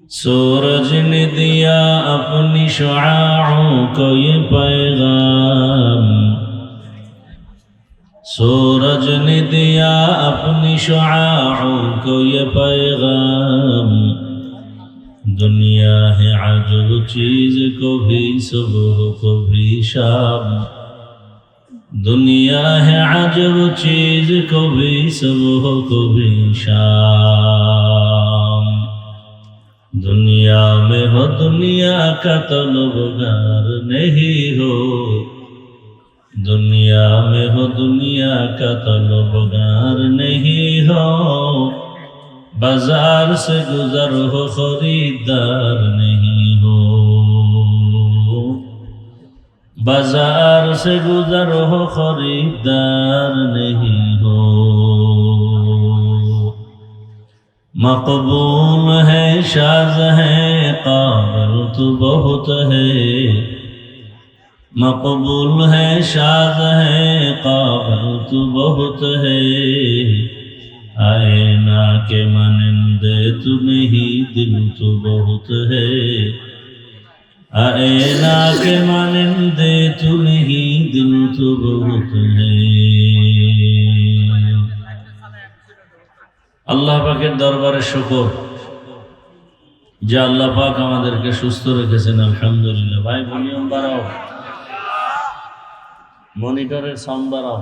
सूरज ने दिया अपनी शुआओं को ये पैगाम, सूरज ने दिया अपनी शुआओं को ये पैगाम। दुनिया है अजब चीज, कभी सुबह कभी शाम। दुनिया है अजब चीज, कभी सुबह कभी शाम। दुनिया में हो दुनिया का तलबगार नहीं हो, दुनिया में हो दुनिया का तलबगार नहीं हो। बाजार से गुजर हो खरीदार नहीं हो, बाजार से गुजर हो खरीदार नहीं हो। मकबूल है शाज़ है काबिल तो बहुत है, मकबूल है शाज़ है काबिल तो बहुत है। आईना के मानिंदे तू नहीं दिल तो बहुत है, आईना के मानिंदे तू नहीं दिल तो बहुत है। আল্লাহ পাকের দরবারে শুকর যে আল্লাহ পাক আমাদেরকে সুস্থ রেখেছেন, আলহামদুলিল্লাহ। ভাই ভলিউম বাড়াও, মনিটরের সাউন্ড বাড়াও।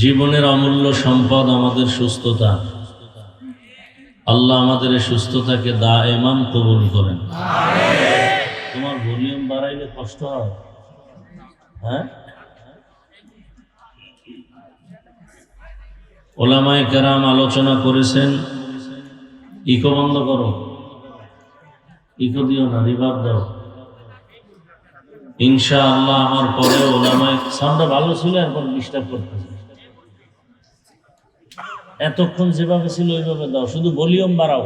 জীবনের অমূল্য সম্পদ আমাদের সুস্থতা। আল্লাহ আমাদের এই সুস্থতাকে দায়েমান কবুল করেন। তোমার ভলিউম বাড়াইলে কষ্ট হয়? হ্যাঁ, ওলামায়ে কেরাম আলোচনা করেছেন। ইকো বন্ধ করো, ইকো দিও না, রিভার্ব দাও। ইনশাআল্লাহ আমার পরে ওলামায়ে সাউন্ডটা ভালো ছিল, এখন ডিস্টার্ব করতেছে। এতক্ষণ যেভাবে ছিল ওইভাবে দাও, শুধু ভলিউম বাড়াও।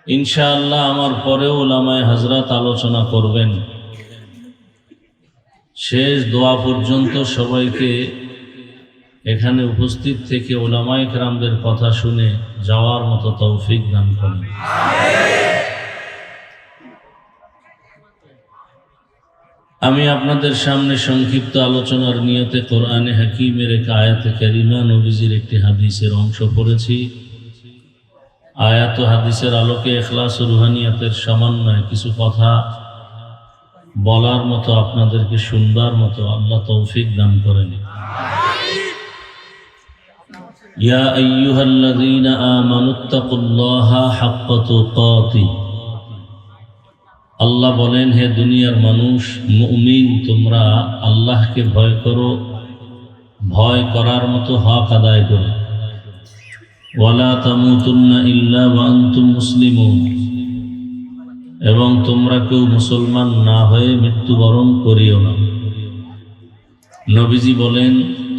ইনশাআল্লাহ আমার পরে ওলামায়ে হযরত আলোচনা করবেন। শেষ দোয়া পর্যন্ত সবাইকে এখানে উপস্থিত থেকে উলামায়ে কেরামদের কথা শুনে যাওয়ার মতো তৌফিক দান করুন। আমি আপনাদের সামনে সংক্ষিপ্ত আলোচনার নিয়তে কোরআনে হাকিমের এক আয়াতে কারিমা, নবীজির একটি হাদিসের অংশ পড়েছি। আয়াত ও হাদিসের আলোকে ইখলাস ও রুহানিয়াতের সমন্বয়ে কিছু কথা বলার মতো, আপনাদেরকে শুনবার মতো আল্লাহ তৌফিক দান করেন। ইয়া আইয়ুহাল্লাযীনা আমানুত্তাকুল্লাহা হাক্কা তুকাতি। আল্লাহ বলেন, হে দুনিয়ার মানুষ, মুমিন, তোমরা আল্লাহকে ভয় করো, ভয় করার মতো হক আদায় করো। ওয়ালা তামুতুন্না ইল্লা ওয়া আনতুম মুসলিমুন। এবং তোমরা কেউ মুসলমান না হয়ে মৃত্যুবরণ করিও না। নবীজি বলেন,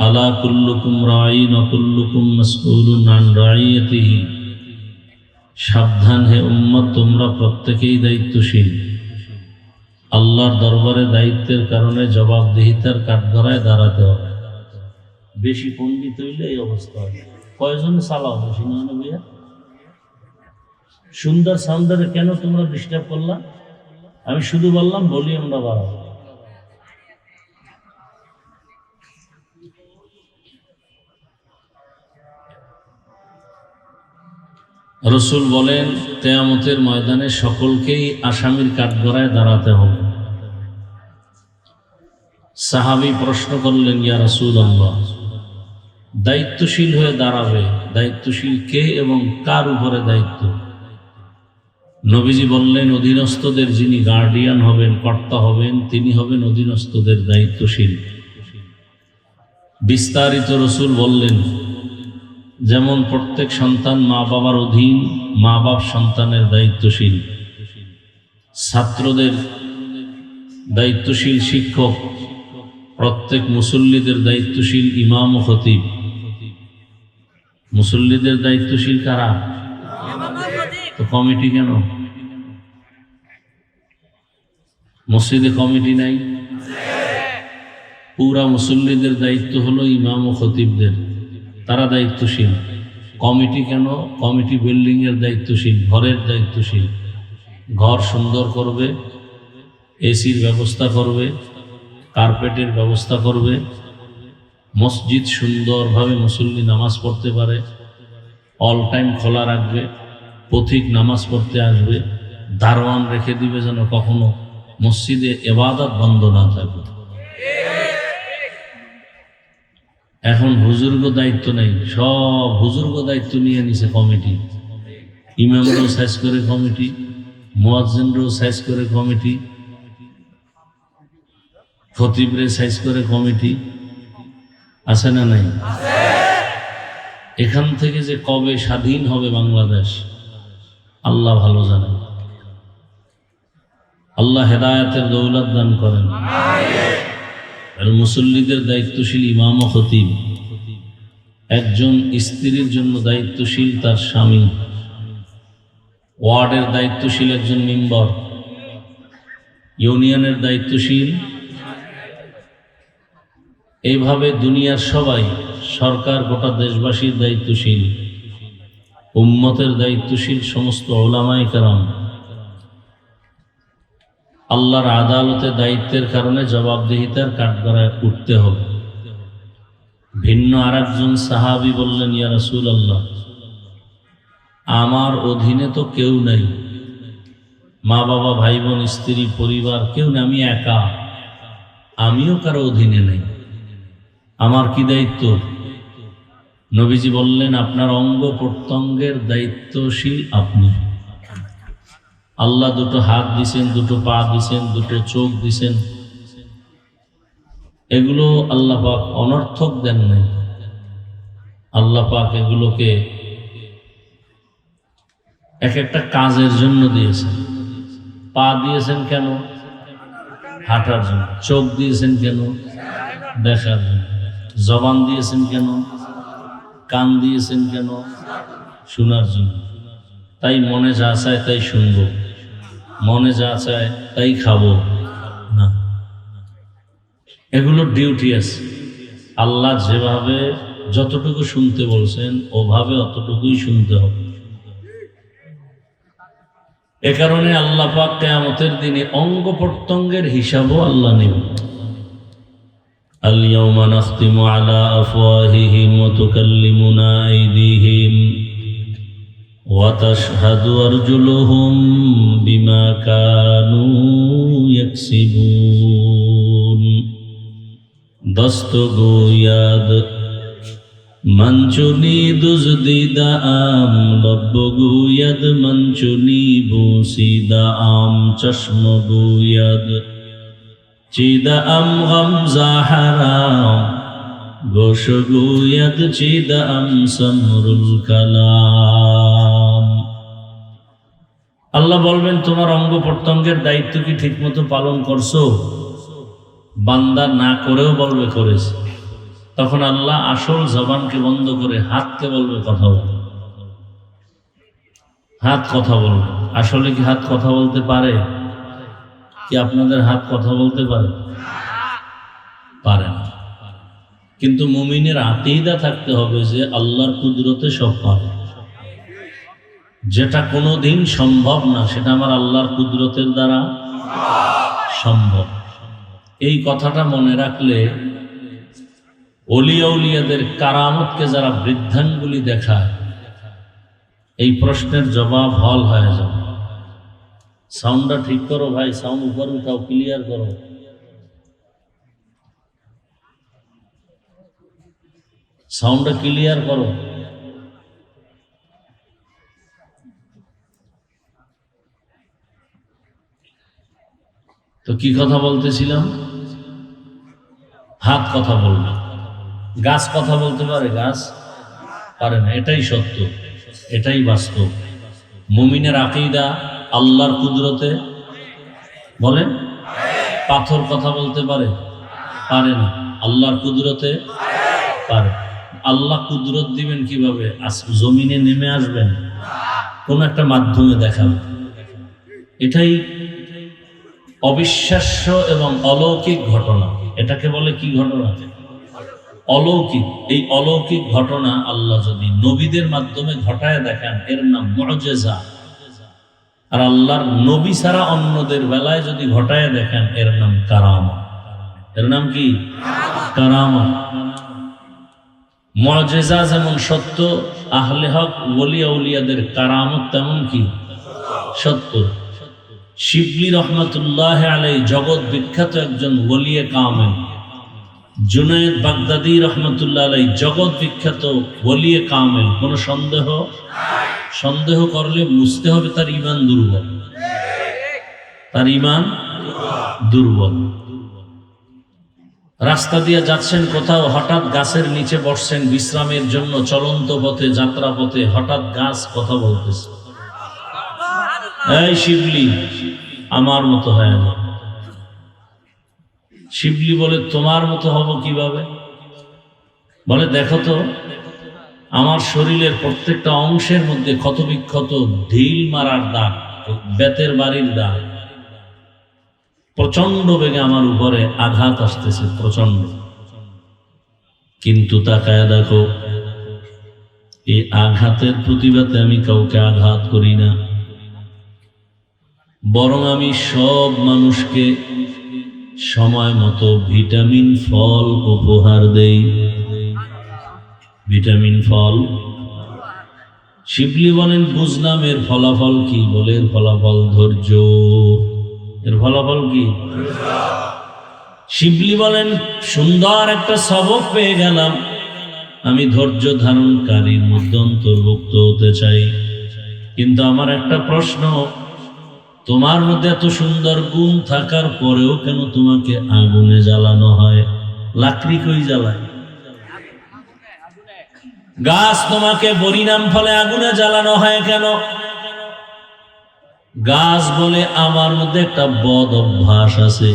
আলা কুল্লুকুম রাঈন ওয়া কুল্লুকুম মাসউলুন আন রাঈয়াতিহি। সাবধান হে উম্মত, তোমরা প্রত্যেকেই দায়িত্বশীল। আল্লাহর দরবারে দায়িত্বের কারণে জবাবদিহিতার কাঠগড়ায় দাঁড়াতে হবে। বেশি পণ্ডিত হইলে এই অবস্থা হয়। কয়জন চালাও বেশি না ভাইয়া? সুন্দর সাউন্ডারে কেন তোমরা ডিস্টার্ব করলা? আমি শুধু বললাম ভলিউমটা বাড়াও। রাসূল বলেন, কিয়ামতের ময়দানে সকলকেই আসামির কাঠগড়ায় দাঁড়াতে হবে। সাহাবী প্রশ্ন করলেন, ইয়া রাসূলুল্লাহ, দায়িত্বশীল হয়ে দাঁড়াবে, দায়িত্বশীল কে এবং কার উপরে দায়িত্ব? নবীজি বললেন, অধীনস্থদের যিনি গার্ডিয়ান হবেন, কর্তা হবেন, তিনি হবেন অধীনস্থদের দায়িত্বশীল। বিস্তারিত রাসূল বললেন, যেমন প্রত্যেক সন্তান মা বাবার অধীন, মা বাপ সন্তানের দায়িত্বশীল। ছাত্রদের দায়িত্বশীল শিক্ষক, প্রত্যেক মুসল্লিদের দায়িত্বশীল ইমাম ও খতিব। মুসল্লিদের দায়িত্বশীল কারা? তো কমিটি কেন? মসজিদে কমিটি নাই? পুরা মুসল্লিদের দায়িত্ব হলো ইমাম ও খতিবদের, তারা দায়িত্বশীল। কমিটি কেন? কমিটি বিল্ডিংয়ের দায়িত্বশীল, ঘরের দায়িত্বশীল। ঘর সুন্দর করবে, এসির ব্যবস্থা করবে, কার্পেটের ব্যবস্থা করবে, মসজিদ সুন্দরভাবে মুসল্লি নামাজ পড়তে পারে, অল টাইম খোলা রাখবে, পথিক নামাজ পড়তে আসবে, দারোয়ান রেখে দিবে যেন কখনো মসজিদে ইবাদত বন্ধ না থাকে। এখন হুজুরগো দায়িত্ব নেই, সব হুজুরগো দায়িত্ব নিয়ে নিছে কমিটি। ইমামরাও সাইজ করে কমিটি, মুয়াজ্জিনরাও সাইজ করে কমিটি, খতিবরে সাইজ করে কমিটি। আছে না নাই? এখান থেকে যে কবে স্বাধীন হবে বাংলাদেশ আল্লাহ ভালো জানেন। আল্লাহ হেদায়েতের দৌলত দান করেন। আর মুসল্লিদের দায়িত্বশীল ইমাম ও খতিব। একজন স্ত্রীর জন্য দায়িত্বশীল তার স্বামী, ওয়ার্ডের দায়িত্বশীল একজন মেম্বার, ইউনিয়নের দায়িত্বশীল, এইভাবে দুনিয়ার সবাই, সরকার গোটা দেশবাসীর দায়িত্বশীল, উম্মতের দায়িত্বশীল সমস্ত উলামায়ে কেরাম। আল্লাহর আদালতে দায়িত্বের কারণে জবাবদিহিতার কাঠগড়ায় উঠতে হবে। ভিন্ন আরেকজন সাহাবী বললেন, ইয়া রাসূলুল্লাহ, আমার অধীনে তো কেউ নেই, মা বাবা ভাই বোন স্ত্রী পরিবার কেউ নেই, আমি একা, আমিও কারো অধীনে নেই, আমার কি দায়িত্ব? নবীজি বললেন, আপনার অঙ্গ প্রত্যঙ্গের দায়িত্বশীল আপনি। আল্লাহ দুটো হাত দিছেন, দুটো পা দিছেন, দুটো চোখ দিছেন, এগুলো আল্লাহ পাক অনর্থক দেন নাই। আল্লাহ পাক এগুলোকে এক একটা কাজের জন্য দিয়েছেন। পা দিয়েছেন কেন? হাঁটার জন্য। চোখ দিয়েছেন কেন? দেখার জন্য। জবান দিয়েছেন কেন? কান দিয়েছেন কেন? শোনার জন্য। তাই মনে যা চায় তাই শুনবো, মনে যা চায় তাই খাবো না, এগুলোর ডিউটি আছে। আল্লাহ যেভাবে যতটুকু শুনতে বলছেন ওভাবে অতটুকুই শুনতে হবে। এ কারণে আল্লাহ পাক কিয়ামতের দিনে অঙ্গ প্রত্যঙ্গের হিসাবও আল্লাহ নেবেন। اليوم نختم على أفواههم وتكلمنا أيديهم وتشهد أرجلهم بما كانوا يكسبون দস্তগোয়াদ মঞ্চুনি দুজদিদা আম লব্বগোয়াদ মঞ্চুনি বুসিদা আম চশমগোয়াদ চিদা আম গামজা হারাম গোশগোয়াদ চিদা আম সমরুল কালাম। আল্লাহ বলবেন, তোমার অঙ্গ প্রত্যঙ্গের দায়িত্ব কি ঠিক মতো পালন করছো? বান্দা না করেও বলবে করেছে। তখন আল্লাহ আসল জবানকে বন্ধ করে হাতকে বলবে কথা বল। হাত কথা বলবে। আসলে কি হাত কথা বলতে পারে? কি আপনাদের হাত কথা বলতে পারে? পারে না। কিন্তু মুমিনের আকীদা থাকতে হবে যে আল্লাহর কুদরতে সব পারে। যেটা কোনোদিন সম্ভব না সেটা আমার আল্লাহর কুদরতের দ্বারা সম্ভব। এই কথাটা মনে রাখলে ওলিয়া উলিয়াদের কারামতকে যারা বৃদ্ধাঙ্গুলি দেখায়, এই প্রশ্নের জবাব হল হয়ে যাবে। সাউন্ডটা ঠিক করো ভাই, সাউন্ড উপর উঠাও, ক্লিয়ার করো। সাউন্ডটা ক্লিয়ার করো। তো কি কথা বলতেছিলাম? হাত কথা বলবে। গাছ কথা বলতে পারে? গাছ পারে না। এটাই সত্য, এটাই বাস্তব। মুমিনের আকীদা আল্লাহর কুদরতে বলে। পাথর কথা বলতে পারে? পারে না। আল্লাহর কুদরতে পারে। আল্লাহ কুদরত দিবেন কিভাবে? জমিনে নেমে আসবেন, কোন একটা মাধ্যমে দেখাবেন। এটাই অবিশ্বাস্য এবং অলৌকিক ঘটনা। এটাকে বলে কি ঘটনা? অলৌকিক। এই অলৌকিক ঘটনা আল্লাহ যদি নবীদের মাধ্যমে ঘটায় দেখান এর নাম মুআজিজা, আর আল্লাহর নবী ছাড়া অন্যদের বেলায় যদি ঘটায় দেখান এর নাম কারামা। এর নাম কি? কারামা। মুআজিজা যেমন সত্য, আহলে হক ওলি আউলিয়াদের কারামত তেমন কি সত্য। শিবলি রহমাতুল্লাহ আলাইহি জগৎ বিখ্যাত একজন ওলিয়ে কামেল, জুনায়েদ বাগদাদি রহমাতুল্লাহ আলাইহি জগৎ বিখ্যাত ওলিয়ে কামেল। কোন সন্দেহ করলে বুঝতে হবে তার ঈমান দুর্বল, তার ঈমান দুর্বল। রাস্তা দিয়ে যাচ্ছেন কোথাও, হঠাৎ গাছের নিচে বসছেন বিশ্রামের জন্য, চলন্ত পথে যাত্রা পথে হঠাৎ গাছ কথা বলতেছে, এই শিবলি আমার মতো হয়ে যাবে। শিবলি বলে তোমার মতো হব কিভাবে? বলে দেখো তো আমার শরীরের প্রত্যেকটা অংশের মধ্যে ক্ষত বিক্ষত ঢিল মারার দাগ, বেতের বাড়ির দাগ, প্রচন্ড বেগে আমার উপরে আঘাত আসতেছে প্রচন্ড। কিন্তু তাকায় দেখো এই আঘাতের প্রতিবাদে আমি কাউকে আঘাত করি না, বরং আমি সব মানুষকে সময় মতো ভিটামিন ফল উপহার দেই। ভিটামিন ফল। শিবলি বলেন বুঝলাম এর ফলাফল কি? বলে এর ফলাফল ধৈর্য। এর ফলাফল কি? শিবলি বলেন সুন্দর একটা সবক পেয়ে গেলাম, আমি ধৈর্য ধারণকারীর মধ্যে অন্তর্ভুক্ত হতে চাই। কিন্তু আমার একটা প্রশ্ন, তোমার মধ্যে এত সুন্দর গুণ থাকার পরেও কেন তোমাকে আগুনে জ্বালানো হয়? লাকড়ি কই জ্বালায়? গাছ তোমাকে পরিণাম ফলে আগুনে জ্বালানো হয় কেন? গাছ বলে আমার মধ্যে একটা বদ অভ্যাস আছে।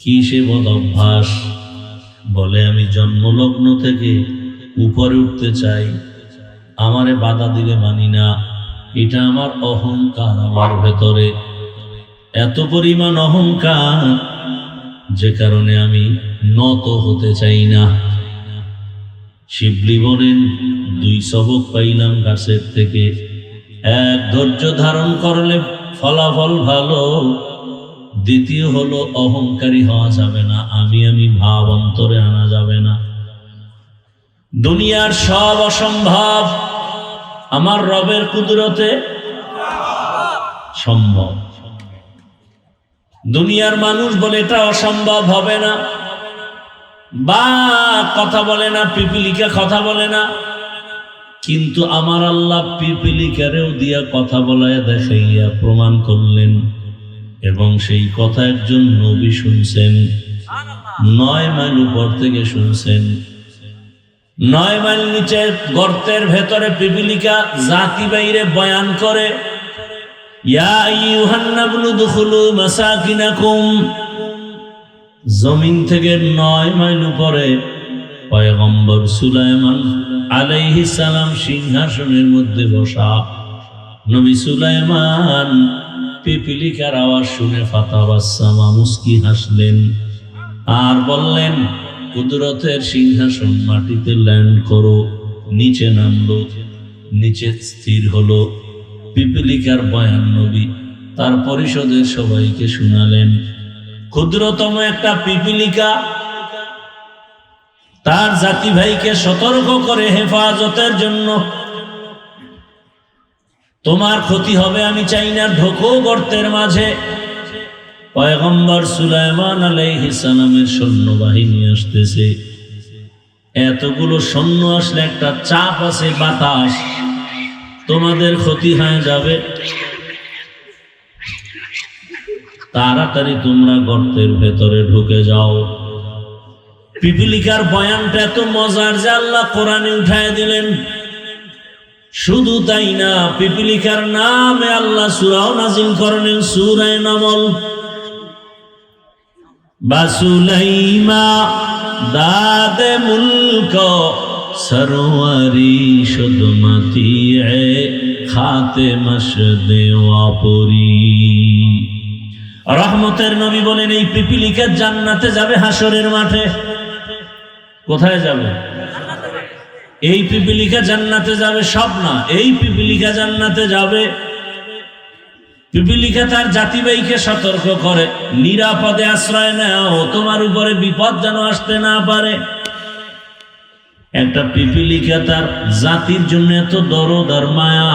কি সে বদ অভ্যাস? বলে আমি জন্মলগ্ন থেকে উপরে উঠতে চাই, আমারে বাধা দিলে মানি না। এটা আমার অহংকার, আমার ভেতরে এত পরিমাণ অহংকার যে কারণে আমি নত হতে চাই না। শিবলি বলেন দুই সবক পাইলাম গাছের থেকে। এক, ধৈর্য ধারণ করলে ফলাফল ভালো। দ্বিতীয় হলো অহংকারী হওয়া যাবে না, আমি ভাব অন্তরে আনা যাবে না। দুনিয়ার সব অসম্ভব আমার রবের কুদরতে সম্ভব। দুনিয়ার মানুষ বলে এটা অসম্ভব হবে না, বা কথা বলে না, পিপিলিকা কথা বলে না। কিন্তু আমার আল্লাহ পিপিলিকারেও দিয়া কথা বলায় দেখাইয়া প্রমাণ করলেন, এবং সেই কথা একজন নবী শুনছেন, 9 মাইল উপর থেকে শুনছেন। 9 মাইল নিচে গর্তের ভেতরে পিপিলিকা জাতি বাইরে বয়ান করে, ইয়া আইয়ুহান নাবলু দুখুলু মাসাকিনাকুম। জমিন থেকে 9 মাইল উপরে পয়গম্বর সুলাইমান আলাইহিস সালাম সিংহাসনের মধ্যে বসা। নবী সুলাইমান পিপিলিকার আওয়াজ শুনে ফাতাবাসসামা, মুস্কি হাসলেন আর বললেন, কুদরতের সিংহাসন মাটিতে ল্যান্ড করো। নিচে নামলো, নিচে স্থির হলো। পিপিলিকার বয়ান নবী তার পরিষদের সবাইকে শুনালেন। ক্ষুদ্রতম একটা পিপিলিকা তার জাতি ভাইকে সতর্ক করে হেফাজতের জন্য, তোমার ক্ষতি হবে আমি চাই না, ঢোকো গর্তের মাঝে। পয়গম্বর সুলাইমান আলাইহিস সালামের সৈন্যবাহিনী আসতেছে। এতগুলো সৈন্য আসলে একটা চাপ আছে, বাতাস, তোমাদের ক্ষতি হয়ে যাবে। তাড়াতাড়ি তোমরা গর্তের ভেতরে ঢুকে যাও। পিপিলিকার বয়ানটা এত মজার যে আল্লাহ কোরআনে উঠায় দিলেন। শুধু তাই না, পিপিলিকার নামে আল্লাহ সূরাও নাযিল করলেন, সূরা নামল। বাসুলাইমা দাদে মুলক সরওয়ারি শুদমতি এ খাতে মশদে ওয়াপুরি। রহমতের নবী বলেন এই পিপিলিকা জান্নাতে যাবে হাসরের মাঠে। কোথায় যাবে? এই পিপিলিকা জান্নাতে যাবে, সব না, এই পিপিলিকা জান্নাতে যাবে। পিপিলিকা তার জাতিবাহীকে সতর্ক করে, নিরাপদে আশ্রয় নাও, তোমার উপরে বিপদ যেন আসতে না পারে। একটা পিপিলিকা তার জাতির জন্য এত দরদ আর মায়া,